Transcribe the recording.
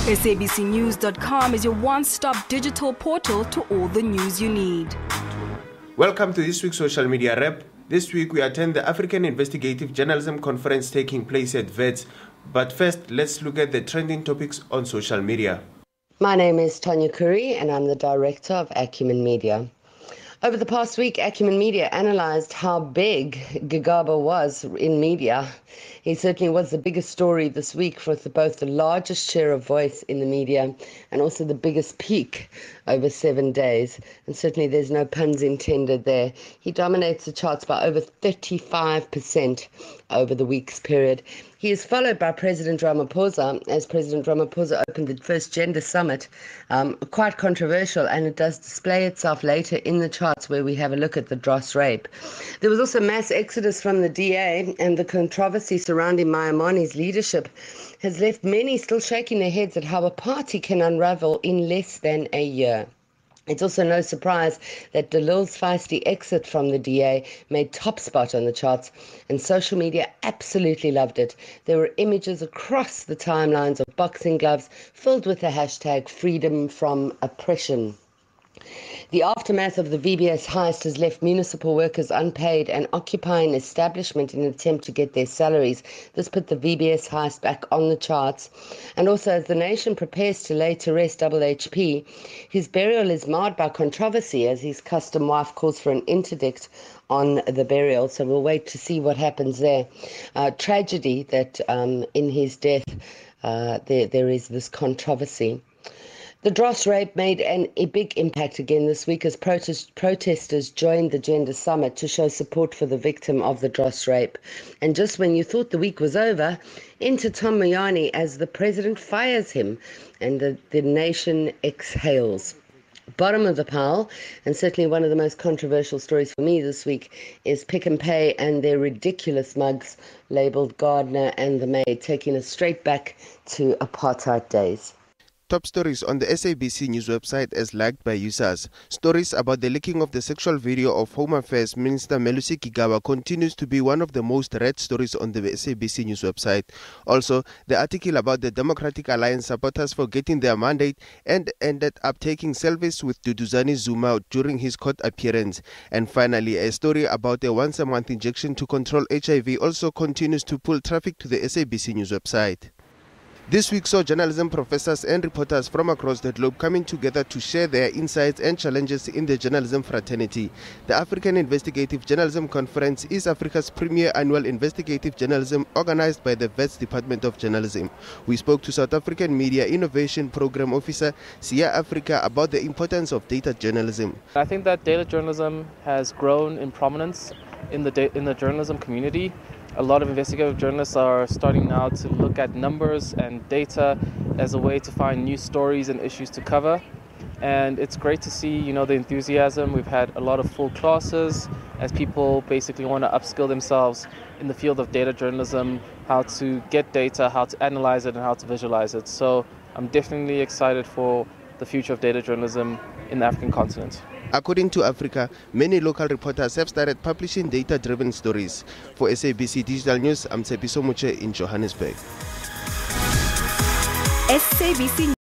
SABCnews.com is your one-stop digital portal to all the news you need. Welcome to this week's Social Media Wrap. This week we attend the African Investigative Journalism Conference taking place at WITS. But first, let's look at the trending topics on social media. My name is Tanya Curry and I'm the Director of Acumen Media. Over the past week, Acumen Media analysed how big Gigaba was in media. He certainly was the biggest story this week for both the largest share of voice in the media and also the biggest peak over 7 days. And certainly there's no puns intended there. He dominates the charts by over 35% over the week's period. He is followed by President Ramaphosa, as President Ramaphosa opened the first gender summit, quite controversial, and it does display itself later in the charts where we have a look at the dross rape. There was also mass exodus from the DA, and the controversy surrounding Mayamani's leadership has left many still shaking their heads at how a party can unravel in less than a year. It's also no surprise that Delil's feisty exit from the DA made top spot on the charts, and social media absolutely loved it. There were images across the timelines of boxing gloves filled with the hashtag freedom from oppression. The aftermath of the VBS heist has left municipal workers unpaid and occupying establishment in an attempt to get their salaries. This put the VBS heist back on the charts. And also, as the nation prepares to lay to rest HP, his burial is marred by controversy as his custom wife calls for an interdict on the burial. So we'll wait to see what happens there. Tragedy that in his death there is this controversy. The dross rape made a big impact again this week as protesters joined the Gender Summit to show support for the victim of the dross rape. And just when you thought the week was over, enter Tom Moyane as the president fires him and the nation exhales. Bottom of the pile, and certainly one of the most controversial stories for me this week, is Pick n Pay and their ridiculous mugs labelled Gardner and the Maid, taking us straight back to apartheid days. Top stories on the SABC News website as liked by users. Stories about the leaking of the sexual video of Home Affairs Minister Melusi Gigaba continues to be one of the most read stories on the SABC News website. Also, the article about the Democratic Alliance supporters forgetting their mandate and ended up taking selfies with Duduzane Zuma during his court appearance. And finally, a story about a once-a-month injection to control HIV also continues to pull traffic to the SABC News website. This week saw journalism professors and reporters from across the globe coming together to share their insights and challenges in the journalism fraternity. The African Investigative Journalism Conference is Africa's premier annual investigative journalism organized by the WITS Department of Journalism. We spoke to South African Media Innovation Program Officer Sia Africa about the importance of data journalism. I think that data journalism has grown in prominence in the journalism community. A lot of investigative journalists are starting now to look at numbers and data as a way to find new stories and issues to cover. And it's great to see, the enthusiasm. We've had a lot of full classes as people basically want to upskill themselves in the field of data journalism, how to get data, how to analyze it, and how to visualize it. So I'm definitely excited for the future of data journalism in the African continent. According to Africa, many local reporters have started publishing data-driven stories. For SABC Digital News, I'm Tshepiso Moche in Johannesburg. SABC